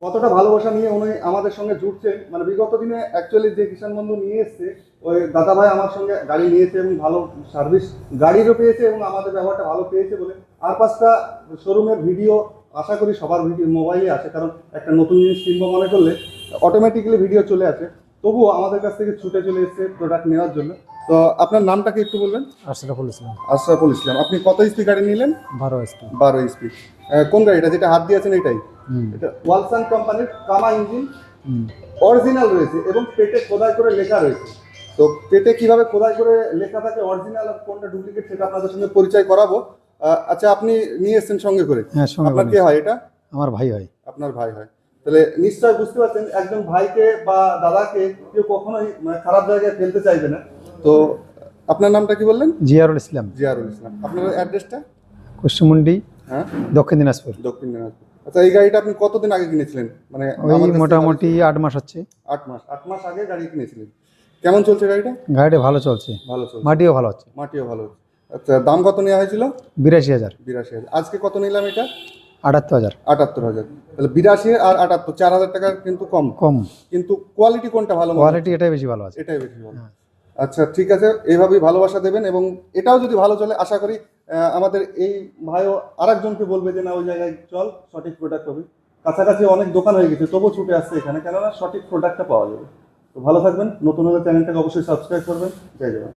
কতটা ভালোবাসা নিয়ে উনি আমাদের সঙ্গে জুড়ছেন। মানে বিগত দিনে অ্যাকচুয়ালি যে কিষাণ বন্ধু নিয়ে এসছে, ওই দাদা ভাই আমার সঙ্গে গাড়ি নিয়েছে এবং ভালো সার্ভিস গাড়িরও পেয়েছে এবং আমাদের ব্যবহারটা ভালো পেয়েছে বলে আর পাঁচটা শোরুমের ভিডিও আশা করি সবার ভিডিও মোবাইলে আসে, কারণ একটা নতুন জিনিস কিনবো মনে করলে অটোমেটিক্যালি ভিডিও চলে আসে। তবুও আমাদের কাছ থেকে ছুটে চলে এসছে প্রোডাক্ট নেওয়ার জন্য। তো আপনার নামটাকে একটু বলবেন? আশরাফুল ইসলাম। আশরাফুল ইসলাম। আপনি কত স্পি গাড়ি নিলেন? 12 স্পি। 12 স্পি। কোন গাড়িটা যেটা হাত দিয়েছেন এটাই? এটা ওয়ালসান কোম্পানির কামা ইঞ্জিন, অরিজিনাল রয়েছে এবং পেটে খোদাই করে লেখা রয়েছে। তো পেটে কিভাবে খোদাই করে লেখা থাকে অরিজিনাল আর কোনটা ডুপ্লিকেট সেটা আপনাদের সঙ্গে পরিচয় করাবো। আচ্ছা, আপনি নিয়ে এসেছেন সঙ্গে করে? হ্যাঁ, সঙ্গে আপনার করে কে হয় এটা? আমার ভাই হয়। আপনার ভাই হয়। তাহলে নিশ্চয় বুঝতে পারছেন একজন ভাইকে বা দাদাকে কেউ কখনোই মানে খারাপ জায়গায় ফেলতে চাইবে না। তো আপনার নামটা কি বললেন? জিয়ারুল ইসলাম। জিয়ারুল ইসলাম। আপনার অ্যাড্রেসটা? কুষ্টমুন্ডি, হ্যাঁ, দক্ষিণ দিনাজপুর। দক্ষিণ দিনাজপুর। আচ্ছা, এই গাড়িটা আপনি কতদিন আগে কিনেছিলেন? মানে ওই মোটামুটি 8 মাস হচ্ছে। 8 মাস আগে গাড়ি কিনেছিলেন। কেমন চলছে গাড়িটা? গাড়িটা ভালো চলছে, ভালো চলছে, মাটিও ভালো হচ্ছে। মাটিও ভালো হচ্ছে। আচ্ছা, দাম কত নেওয়া হয়েছিল? 82,000। 82,000। আজকে কত নিলাম এটা? 78,000। 78,000। তাহলে 82 আর 78, 4,000 টাকা কিন্তু কম। কম, কিন্তু কোয়ালিটি কোনটা ভালো? কোয়ালিটি এটাই বেশি ভালো আছে। এটাই বেশি ভালো। আচ্ছা, ঠিক আছে, এইভাবেই ভালোবাসা দেবেন এবং এটাও যদি ভালো চলে আশা করি আমাদের এই ভাইও আরেকজনকে বলবে যে না ওই জায়গায় চল, সঠিক প্রোডাক্ট হবে। কাছাকাছি অনেক দোকান হয়ে গেছে, তবুও ছুটে আসছে এখানে, কেননা সঠিক প্রোডাক্টটা পাওয়া যাবে। তো ভালো থাকবেন, নতুন হলে চ্যানেলটাকে অবশ্যই সাবস্ক্রাইব করবেন। জয় জগন্নাথ।